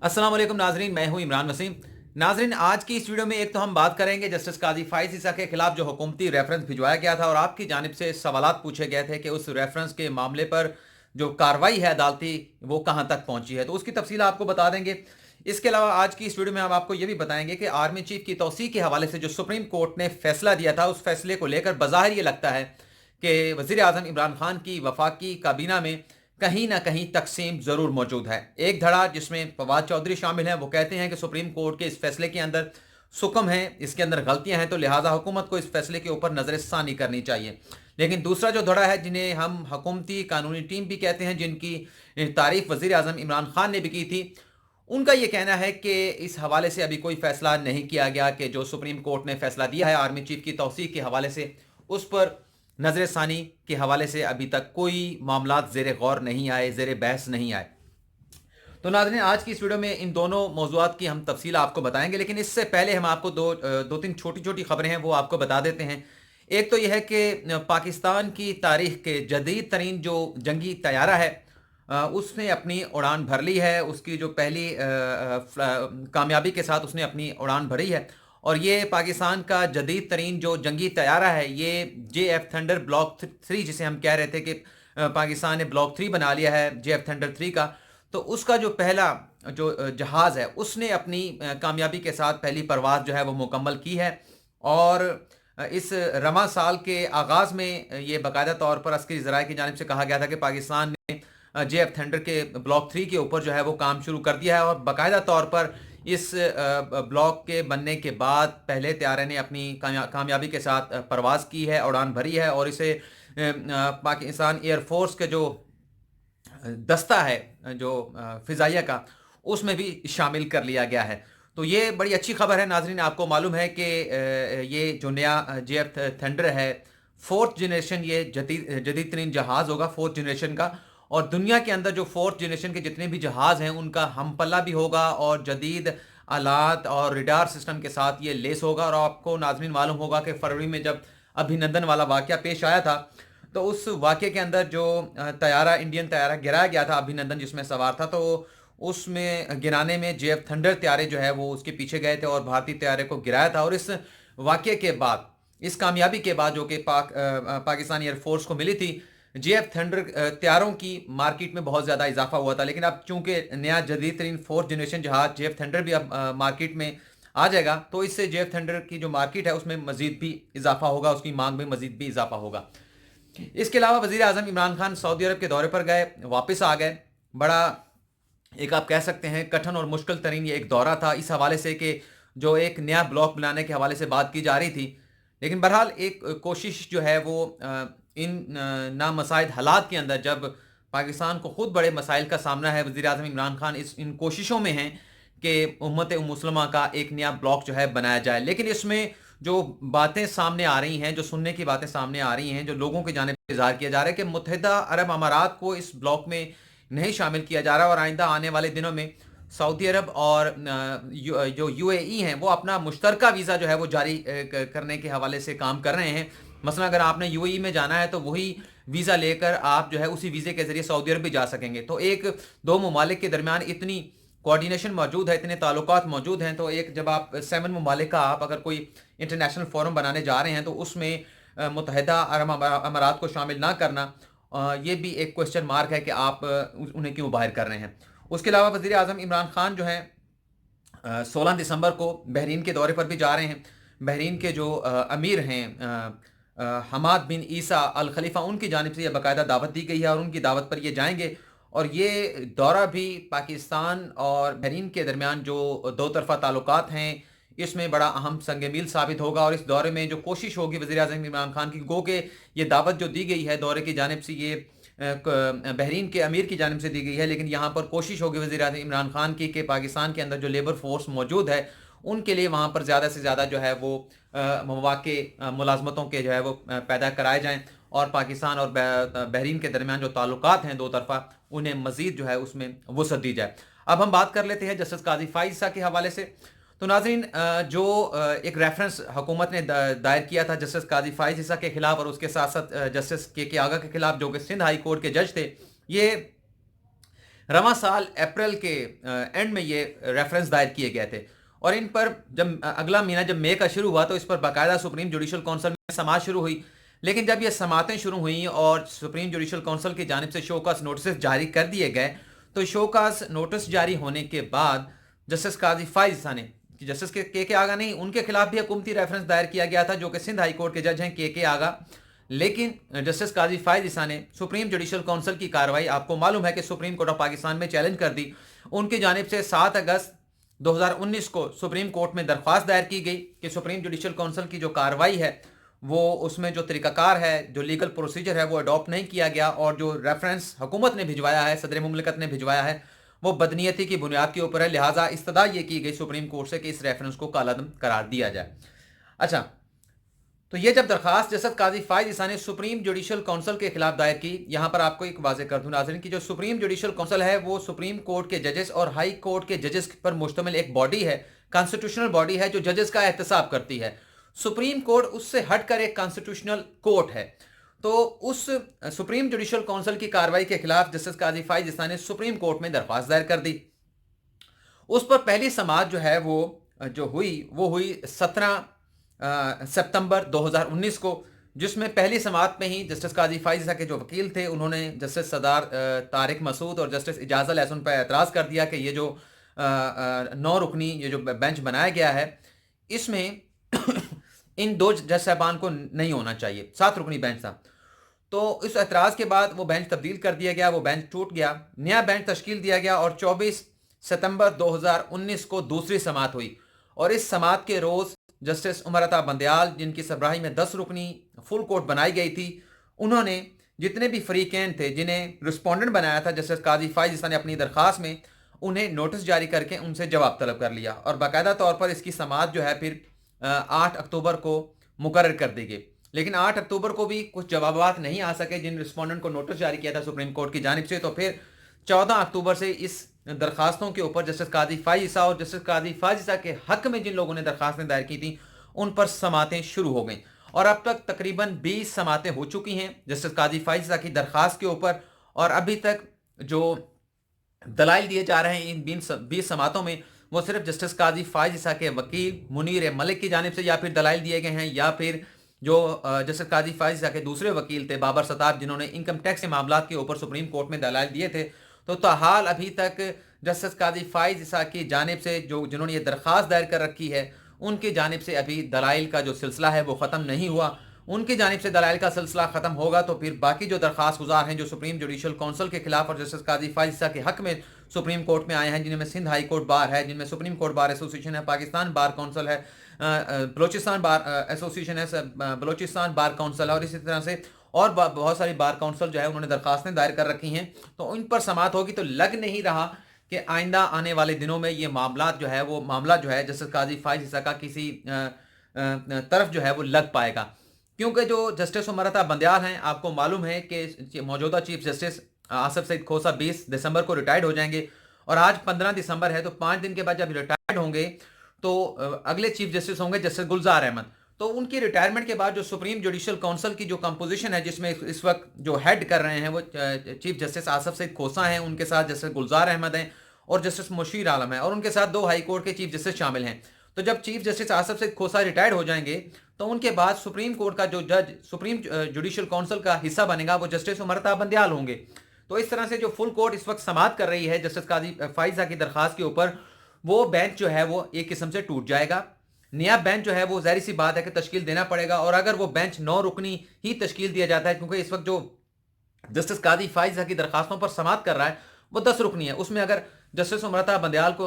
अस्सलाम वालेकुम नाजरीन, मैं हूं इमरान वसीम। नाजरीन, आज की इस वीडियो में एक तो हम बात करेंगे जस्टिस काजी फाइज ईसा के खिलाफ जो हुकूमती रेफरेंस भिजवाया गया था और आपकी जानिब से सवालात पूछे गए थे कि उस रेफरेंस के मामले पर जो कार्रवाई है अदालती वो कहां तक पहुंची है, तो उसकी तफसील आपको बता देंगे। इसके अलावा आज की इस वीडियो में हम आपको ये भी बताएंगे कि आर्मी चीफ की तौसीह के हवाले से जो सुप्रीम कोर्ट ने फैसला दिया था, उस फैसले को लेकर बज़ाहिर ये लगता है कि वज़ीर आज़म इमरान खान की वफाकी काबीना में कहीं ना कहीं तकसीम जरूर मौजूद है। एक धड़ा जिसमें फवाद चौधरी शामिल हैं, वो कहते हैं कि सुप्रीम कोर्ट के इस फैसले के अंदर सुकम है, इसके अंदर गलतियां हैं, तो लिहाजा हुकूमत को इस फैसले के ऊपर नजर षानी करनी चाहिए। लेकिन दूसरा जो धड़ा है, जिन्हें हम हुकूमती कानूनी टीम भी कहते हैं, जिनकी तारीफ वजीर आजम इमरान खान ने भी की थी, उनका यह कहना है कि इस हवाले से अभी कोई फैसला नहीं किया गया कि जो सुप्रीम कोर्ट ने फैसला दिया है आर्मी चीफ की तौसीह के हवाले से, उस पर नजर षानी के हवाले से अभी तक कोई मामला ज़ेर गौर नहीं आए, ज़ेर बहस नहीं आए। तो नाज़रीन, आज की इस वीडियो में इन दोनों मौज़ूआत की हम तफसील आपको बताएंगे, लेकिन इससे पहले हम आपको दो तीन छोटी छोटी खबरें हैं वो आपको बता देते हैं। एक तो यह है कि पाकिस्तान की तारीख के जदीद तरीन जो जंगी तैयारा है, उसने अपनी उड़ान भर ली है। उसकी जो पहली कामयाबी के साथ उसने अपनी उड़ान भरी है, और ये पाकिस्तान का जदीद तरीन जो जंगी तैयारा है, ये JF थंडर ब्लॉक 3, जिसे हम कह रहे थे कि पाकिस्तान ने ब्लॉक 3 बना लिया है JF थंडर 3 का, तो उसका जो पहला जो जहाज़ है उसने अपनी कामयाबी के साथ पहली परवाज़ जो है वो मुकम्मल की है। और इस रमा साल के आगाज़ में ये बाकायदा तौर पर अस्करी ज़राए की जानिब से कहा गया था कि पाकिस्तान ने JF थंडर के ब्लॉक 3 के ऊपर जो है वो काम शुरू कर दिया है, और बाकायदा तौर पर इस ब्लॉक के बनने के बाद पहले तैयारे ने अपनी कामयाबी के साथ परवाज़ की है, उड़ान भरी है, और इसे पाकिस्तान एयरफोर्स के जो दस्ता है जो फ़िज़ाइया का, उसमें भी शामिल कर लिया गया है। तो ये बड़ी अच्छी खबर है नाजरीन। आपको मालूम है कि ये जो नया JF थंडर है, 4th जनरेशन, ये जदीद तरीन जहाज़ होगा 4th जनरेशन का, और दुनिया के अंदर जो 4th जनरेशन के जितने भी जहाज़ हैं उनका हम पल्ला भी होगा और जदीद आलात और रिडार सिस्टम के साथ ये लेस होगा। और आपको नाज़रीन मालूम होगा कि फरवरी में जब अभिनंदन वाला वाक़या पेश आया था, तो उस वाक़े के अंदर जो तैयारा, इंडियन तैयारा गिराया गया था, अभिनंदन जिसमें सवार था, तो उसमें गिराने में JF थंडर तैयारे जो है वो उसके पीछे गए थे और भारतीय तैयारे को गिराया था। और इस वाक़े के बाद, इस कामयाबी के बाद जो कि पाकिस्तान एयरफोर्स को मिली थी, JF थंडर तैयारों की मार्केट में बहुत ज़्यादा इजाफा हुआ था। लेकिन अब चूंकि नया जदीद तरीन 4th जनरेशन जहाज JF थंडर भी अब मार्केट में आ जाएगा, तो इससे JF थंडर की जो मार्केट है उसमें मजीद भी इजाफा होगा, उसकी मांग में मजीद भी इजाफा होगा। इसके अलावा वज़ीर आज़म इमरान खान सऊदी अरब के दौरे पर गए, वापस आ गए। बड़ा एक आप कह सकते हैं कठिन और मुश्किल तरीन ये एक दौरा था, इस हवाले से कि जो एक नया ब्लॉक बनाने के हवाले से बात की जा रही थी। लेकिन बहरहाल एक कोशिश जो है वो इन नामसाइद हालात के अंदर, जब पाकिस्तान को खुद बड़े मसाइल का सामना है, वज़ीर आज़म इमरान खान इन कोशिशों में हैं कि उम्मत मुस्लिमा का एक नया ब्लॉक जो है बनाया जाए। लेकिन इसमें जो बातें सामने आ रही हैं, जो सुनने की बातें सामने आ रही हैं, जो लोगों की जानिब से इज़हार किया जा रहा है कि मुत्तहिदा अरब अमारात को इस ब्लॉक में नहीं शामिल किया जा रहा, और आइंदा आने वाले दिनों में सऊदी अरब और जो UAE हैं वो अपना मुश्तरका वीज़ा जो है वो जारी करने के हवाले से काम कर रहे हैं। मसलन अगर आपने UAE में जाना है तो वही वीज़ा लेकर आप जो है उसी वीज़े के ज़रिए सऊदी अरब भी जा सकेंगे। तो एक दो ममालिक के दरमियान इतनी कोऑर्डिनेशन मौजूद है, इतने ताल्लुकात मौजूद हैं, तो एक जब आप 7 ममालिक का आप अगर कोई इंटरनेशनल फोरम बनाने जा रहे हैं, तो उसमें मुत्तहिदा अरब अमारात को शामिल ना करना, ये भी एक क्वेश्चन मार्क है कि आप उन्हें क्यों बाहर कर रहे हैं। उसके अलावा वज़ीर आज़म इमरान खान जो हैं 16 दिसंबर को बहरीन के दौरे पर भी जा रहे हैं। बहरीन के जो अमीर हैं हमाद बिन ईसा अल खलीफा, उनकी जानिब से यह बाकायदा दावत दी गई है, और उनकी दावत पर ये जाएंगे। और ये दौरा भी पाकिस्तान और बहरीन के दरमियान जो दो तरफ़ा ताल्लुकात हैं, इसमें बड़ा अहम संग मील साबित होगा। और इस दौरे में जो कोशिश होगी वज़ीर आज़म इमरान खान की, गो के ये दावत जो दी गई है दौरे की जानिब से, ये बहरीन के अमीर की जानिब से दी गई है, लेकिन यहाँ पर कोशिश होगी वज़ीर आज़म इमरान खान की कि पाकिस्तान के अंदर जो लेबर फोर्स मौजूद है उनके लिए वहाँ पर ज़्यादा से ज़्यादा जो है वो मौक़े मुलाज़मतों के जो है वो पैदा कराए जाएँ, और पाकिस्तान और बहरीन के दरमियान जो ताल्लुकात हैं दो तरफ़ा, उन्हें मज़ीद जो है उसमें वसअत दी जाए। अब हम बात कर लेते हैं जस्टिस काजी फाइज ईसा के हवाले से। तो नाज़रीन, जो एक रेफरेंस हुकूमत ने दायर किया था जस्टिस काजी फाइज ईसा के खिलाफ, और उसके साथ साथ जस्टिस के आगा के खिलाफ, जो कि सिंध हाई कोर्ट के जज थे, ये रवां साल अप्रैल के एंड में ये रेफरेंस दायर किए गए थे। और इन पर जब अगला महीना जब मई का शुरू हुआ तो इस पर बाकायदा सुप्रीम जुडिशल काउंसिल में समाअत शुरू हुई। लेकिन जब ये समाअतें शुरू हुई और सुप्रीम जुडिशल काउंसिल की जानिब से शोकास नोटिस जारी कर दिए गए, तो शोकास नोटिस जारी होने के बाद जस्टिस काजी फाइज ईसा ने, जस्टिस के आगा नहीं, उनके खिलाफ भी हुकूमती रेफरेंस दायर किया गया था, जो कि सिंध हाई कोर्ट के जज हैं के आगा। लेकिन जस्टिस काजी फाइज ईसा ने सुप्रीम जुडिशल काउंसिल की कार्रवाई, आपको मालूम है कि सुप्रीम कोर्ट ऑफ पाकिस्तान में चैलेंज कर दी। उनकी जानिब से 7 अगस्त 2019 को सुप्रीम कोर्ट में दरख्वास्त दायर की गई कि सुप्रीम जुडिशल काउंसिल की जो कार्रवाई है वो, उसमें जो तरीकाकार है, जो लीगल प्रोसीजर है, वो अडॉप्ट नहीं किया गया, और जो रेफरेंस हुकूमत ने भिजवाया है, सदर मुमलिकत ने भिजवाया है, वो बदनीयती की बुनियाद के ऊपर है। लिहाजा इस्तदा ये की गई सुप्रीम कोर्ट से कि इस रेफरेंस को कालादम करार दिया जाए। अच्छा, तो ये जब दरखास्त जस्टिस काजी फाइज ईसा ने सुप्रीम जुडिशल काउंसिल के खिलाफ दायर की, यहां पर आपको एक वाज़ेह कर दूं नाज़रीन कि जो सुप्रीम जुडिशल काउंसिल है वो सुप्रीम कोर्ट के जजेस और हाई कोर्ट के जजेस पर मुश्तमिल एक बॉडी है, कॉन्स्टिट्यूशनल बॉडी है, जो जजेस का एहतसाब करती है। सुप्रीम कोर्ट उससे हटकर एक कॉन्स्टिट्यूशनल कोर्ट है। तो उस सुप्रीम जुडिशल काउंसिल की कार्रवाई के खिलाफ जस्टिस काजी फाइज ईसा ने सुप्रीम कोर्ट में दरख्वास्त दायर कर दी। उस पर पहली समाअत जो है वो हुई 17 सितंबर 2019 को, जिसमें पहली समाअत में ही जस्टिस काजी फाइज ईसा के जो वकील थे, उन्होंने जस्टिस सरदार तारिक मसूद और जस्टिस इजाज़त एहसन पर एतराज़ कर दिया कि ये जो 9 रुकनी ये जो बेंच बनाया गया है, इसमें इन 2 जज साहबान को नहीं होना चाहिए, 7 रुकनी बेंच था। तो इस एतराज़ के बाद वो बेंच तब्दील कर दिया गया, वो बेंच टूट गया, नया बेंच तश्कील दिया गया और 24 सितंबर 2019 को दूसरी समाअत हुई। और इस समाअत के रोज़ जस्टिस उमर अता बंदयाल, जिनकी सरबराही में 10 रुकनी फुल कोर्ट बनाई गई थी, उन्होंने जितने भी फरीकैन थे जिन्हें रिस्पोंडेंट बनाया था जस्टिस काजी फाइज ईसा ने अपनी दरख्वास्त में, उन्हें नोटिस जारी करके उनसे जवाब तलब कर लिया और बाकायदा तौर पर इसकी समाअत जो है फिर 8 अक्टूबर को मुकर्रर कर दी गई। लेकिन 8 अक्टूबर को भी कुछ जवाबात नहीं आ सके जिन रिस्पोंडेंट को नोटिस जारी किया था सुप्रीम कोर्ट की जानिब से। तो फिर 14 अक्टूबर से इस दरखास्तों के ऊपर जस्टिस काजी फाइज ईसा और जस्टिस काजी फाइज ईसा के हक में जिन लोगों ने दरखास्तें दायर की थी, उन पर समाअतें शुरू हो गई और अब तक तकरीबन 20 समाअतें हो चुकी हैं जस्टिस काजी फाइज ईसा की दरखास्त के ऊपर। और अभी तक जो दलाइल दिए जा रहे हैं इन 20 समाअतों में, वो सिर्फ जस्टिस काजी फाइज ईसा के वकील मुनीर मलिक की जानिब से या फिर दलाइल दिए गए हैं, या फिर जो जस्टिस काजी फाइज ईसा के दूसरे वकील थे बाबर सताब, जिन्होंने इनकम टैक्स के मामलात के ऊपर सुप्रीम कोर्ट में दलाइल दिए थे। तो ताहाल अभी तक जस्टिस काजी फाइज ईसा की जानिब से जिन्होंने ये दरख्वास्त दायर कर रखी है, उनकी जानिब से अभी दलाइल का जो सिलसिला है वो ख़त्म नहीं हुआ। उनकी जानिब से दलाइल का सिलसिला ख़त्म होगा तो फिर बाकी जो दरख्वास्त गुजार हैं जो सुप्रीम जुडिशल काउंसिल के खिलाफ और जस्टिस काजी फाइज ईसा के हक में सुप्रीम कोर्ट में आए हैं, जिनमें सिंध हाई कोर्ट बार है, जिनमें सुप्रीम कोर्ट बार एसोसिएशन है, पाकिस्तान बार काउंसिल है, बलोचिस्तान बार एसोसिएशन है, बलोचिस्तान बार काउंसिल है, और इसी तरह से और बहुत सारी बार काउंसिल जो है उन्होंने दरखास्तें दायर कर रखी हैं। तो इन पर समाअत होगी। तो लग नहीं रहा कि आइंदा आने वाले दिनों में ये मामला जो है जस्टिस काजी फाइज ईसा का किसी तरफ जो है वो लग पाएगा, क्योंकि जो जस्टिस उमर अता बंदयाल हैं, आपको मालूम है कि मौजूदा चीफ जस्टिस आसिफ सईद खोसा 20 दिसंबर को रिटायर्ड हो जाएंगे और आज 15 दिसंबर है। तो 5 दिन के बाद जब रिटायर्ड होंगे तो अगले चीफ जस्टिस होंगे जस्टिस गुलजार अहमद। तो उनकी रिटायरमेंट के बाद जो सुप्रीम जुडिशल काउंसिल की जो कंपोजिशन है, जिसमें इस वक्त जो हेड कर रहे हैं वो चीफ जस्टिस आसिफ सईद खोसा हैं, उनके साथ जस्टिस गुलजार अहमद हैं और जस्टिस मुशीर आलम है, और उनके साथ 2 हाई कोर्ट के चीफ जस्टिस शामिल हैं। तो जब चीफ जस्टिस आसिफ सईद खोसा रिटायर्ड हो जाएंगे तो उनके बाद सुप्रीम कोर्ट का जो जज सुप्रीम जुडिशल काउंसिल का हिस्सा बनेगा वो जस्टिस उमर अता बंदयाल होंगे। तो इस तरह से जो फुल कोर्ट इस वक्त समाअत कर रही है जस्टिस काजी फाइज ईसा की दरखास्त के ऊपर, वो बेंच जो है वो एक किस्म से टूट जाएगा। नया बेंच जो है वो ज़ाहिर सी बात है कि तश्कील देना पड़ेगा, और अगर वो बेंच 9 रुकनी ही तश्कील दिया जाता है, क्योंकि इस वक्त जो जस्टिस काजी फाइज ईसा की दरखास्तों पर समाअत कर रहा है वो 10 रुकनी है, उसमें अगर जस्टिस उमर अता बंदयाल को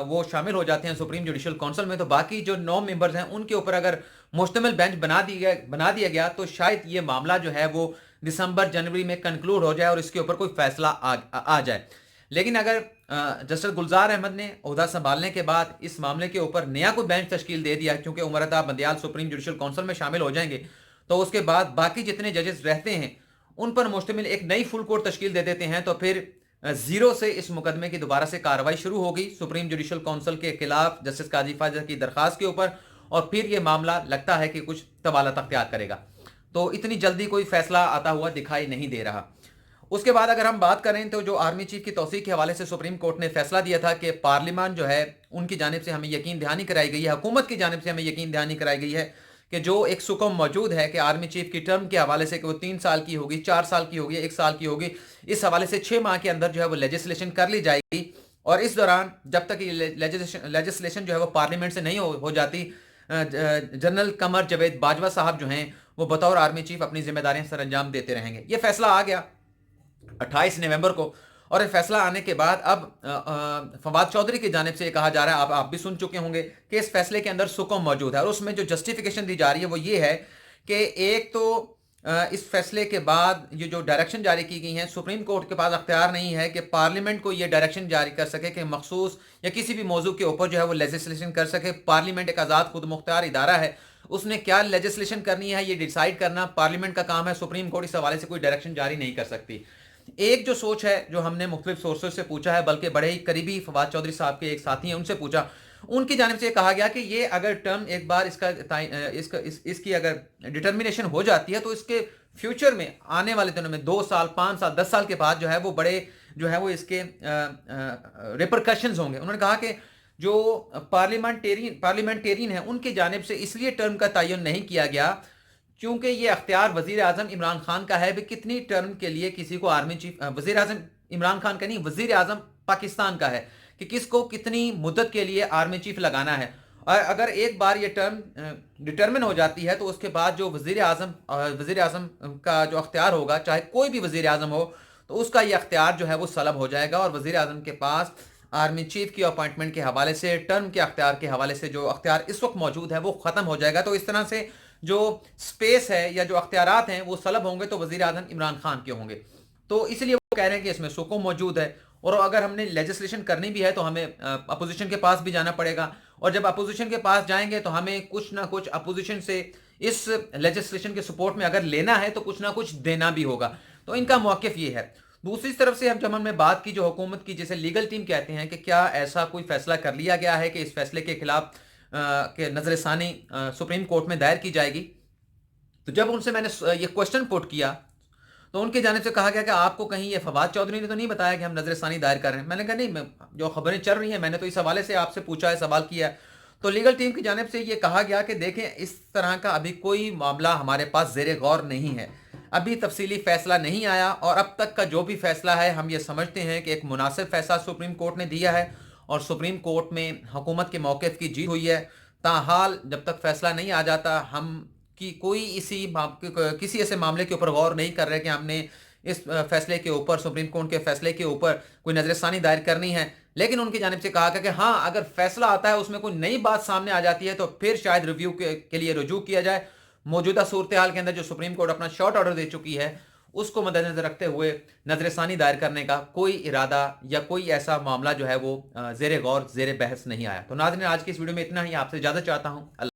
वो शामिल हो जाते हैं सुप्रीम जुडिशल काउंसिल में, तो बाकी जो 9 मेंबर्स हैं उनके ऊपर अगर मुश्तमिल बेंच बना दिया गया तो शायद ये मामला जो है वो दिसंबर जनवरी में कंक्लूड हो जाए और इसके ऊपर कोई फैसला आ जाए। लेकिन अगर जस्टिस गुलजार अहमद ने ओहदा संभालने के बाद इस मामले के ऊपर नया कोई बेंच तश्कील दे दिया, क्योंकि Umar Ata Bandial supreme judicial council में शामिल हो जाएंगे, तो उसके बाद बाकी जितने जजेस रहते हैं उन पर मुश्तमिल एक नई फुल कोर्ट तश्कील दे देते हैं, तो फिर जीरो से इस मुकदमे की दोबारा से कार्रवाई शुरू होगी सुप्रीम जुडिशल काउंसिल के खिलाफ जस्टिस काजी फाइज ईसा की दरखास्त के ऊपर, और फिर ये मामला लगता है कि कुछ तबालत अख्तियार करेगा। तो इतनी जल्दी कोई फैसला आता हुआ दिखाई नहीं दे रहा। उसके बाद अगर हम बात करें तो जो आर्मी चीफ की तौसीक के हवाले से सुप्रीम कोर्ट ने फैसला दिया था कि पार्लियामान जो है उनकी जानिब से हमें यकीन दहानी कराई गई है, हुकूमत की जानिब से हमें यकीन दहानी कराई गई है कि जो एक सुकम मौजूद है कि आर्मी चीफ की टर्म के हवाले से कि वो 3 साल की होगी, 4 साल की होगी, 1 साल की होगी, इस हवाले से 6 माह के अंदर जो है वो लेजिस्लेशन कर ली जाएगी। और इस दौरान जब तक ये लेजिस्लेशन जो है वो पार्लियामेंट से नहीं हो जाती, जनरल कमर जावेद बाजवा साहब जो हैं वो बतौर आर्मी चीफ अपनी जिम्मेदारियां सर अंजाम देते रहेंगे। ये फैसला आ गया 28 नवंबर को, और ये फैसला आने के बाद अब फवाद चौधरी की जानिब से ये कहा जा रहा है, आप भी सुन चुके होंगे कि इस फैसले के अंदर सुकून मौजूद है, और उसमें जो जस्टिफिकेशन दी जा रही है वो ये है कि एक तो इस फैसले के बाद ये जो डायरेक्शन जारी की गई हैं, सुप्रीम कोर्ट के पास अख्तियार नहीं है कि पार्लियामेंट को ये डायरेक्शन जारी कर सके कि मखसूस या किसी भी मौजू के ऊपर जो है वो लेजिस्लेशन कर सके। पार्लियामेंट एक आज़ाद खुद मुख्तार इदारा है, उसने क्या लेजिस्लेशन करनी है ये डिसाइड करना पार्लियामेंट का काम है। सुप्रीम कोर्ट इस हवाले से कोई डायरेक्शन जारी नहीं कर सकती। एक जो सोच है जो हमने मुख्तलिफ सोर्सेज से पूछा है, बल्कि बड़े ही करीबी फवाद चौधरी साहब के एक साथी हैं उनसे पूछा, उनकी जानिब से कहा गया कि ये अगर टर्म एक बार इसकी अगर डिटर्मिनेशन हो जाती है तो इसके फ्यूचर में आने वाले दिनों में 2 साल, 5 साल, 10 साल के बाद जो है वो बड़े जो है वो इसके रिपरकशंस होंगे। उन्होंने कहा कि जो पार्लियामेंटेरियन है उनकी जानिब से इसलिए टर्म का तयन नहीं किया गया क्योंकि ये अख्तियार वजीर आजम इमरान खान का है भी कितनी टर्म के लिए किसी को आर्मी चीफ, वजीर आजम इमरान खान का नहीं, वजीर आजम पाकिस्तान का है कि किसको कितनी मुद्दत के लिए आर्मी चीफ लगाना है। और अगर एक बार ये टर्म डिटर्मिन हो जाती है तो उसके बाद जो वजीर आजम का जो अख्तियार होगा, चाहे कोई भी वजीर आजम हो, तो उसका ये अख्तियार जो है वो सलब हो जाएगा, और वजीर आजम के पास आर्मी चीफ की अपॉइंटमेंट के हवाले से, टर्म के अख्तियार के हवाले से जो अख्तियार इस वक्त मौजूद है वो ख़त्म हो जाएगा। तो इस तरह से जो स्पेस है या जो अख्तियारात हैं वो सलब होंगे तो वजीर आजम इमरान खान के होंगे। तो इसलिए वो कह रहे हैं कि इसमें सुकून मौजूद है, और अगर हमने लेजिस्लेशन करनी भी है तो हमें अपोजिशन के पास भी जाना पड़ेगा, और जब अपोजिशन के पास जाएंगे तो हमें कुछ ना कुछ अपोजिशन से इस लेजिस्लेशन के सपोर्ट में अगर लेना है तो कुछ ना कुछ देना भी होगा। तो इनका मौक़िफ़ ये है। दूसरी तरफ से जब हमने बात की जो हुकूमत की, जिसे लीगल टीम कहते हैं, कि क्या ऐसा कोई फैसला कर लिया गया है कि इस फैसले के खिलाफ के नजर सानी सुप्रीम कोर्ट में दायर की जाएगी, तो जब उनसे मैंने ये क्वेश्चन पुट किया तो उनकी जानिब से कहा गया कि आपको कहीं ये फवाद चौधरी ने तो नहीं बताया कि हम नजर सानी दायर कर रहे हैं। मैंने कहा नहीं, जो खबरें चल रही हैं मैंने तो इस हवाले से आपसे पूछा है, सवाल किया है। तो लीगल टीम की जानिब से ये कहा गया कि देखें, इस तरह का अभी कोई मामला हमारे पास ज़ेरे गौर नहीं है, अभी तफसीली फैसला नहीं आया, और अब तक का जो भी फैसला है हम ये समझते हैं कि एक मुनासिब फैसला सुप्रीम कोर्ट ने दिया है, और सुप्रीम कोर्ट में हुकूमत के मौक़िफ़ की जीत हुई है। ताहाल जब तक फैसला नहीं आ जाता, हम कि कोई किसी ऐसे मामले के ऊपर गौर नहीं कर रहे कि हमने इस फैसले के ऊपर, सुप्रीम कोर्ट के फैसले के ऊपर कोई नजरसानी दायर करनी है। लेकिन उनकी जानिब से कहा कि हाँ, अगर फैसला आता है उसमें कोई नई बात सामने आ जाती है तो फिर शायद रिव्यू के लिए रुजू किया जाए। मौजूदा सूरत हाल के अंदर जो सुप्रीम कोर्ट अपना शॉर्ट ऑर्डर दे चुकी है उसको मद्देनजर रखते हुए नजरसानी दायर करने का कोई इरादा या कोई ऐसा मामला जो है वो ज़ेरे गौर, ज़ेरे बहस नहीं आया। तो नाज़रीन, आज की इस वीडियो में इतना ही। आपसे इजाज़त चाहता हूँ।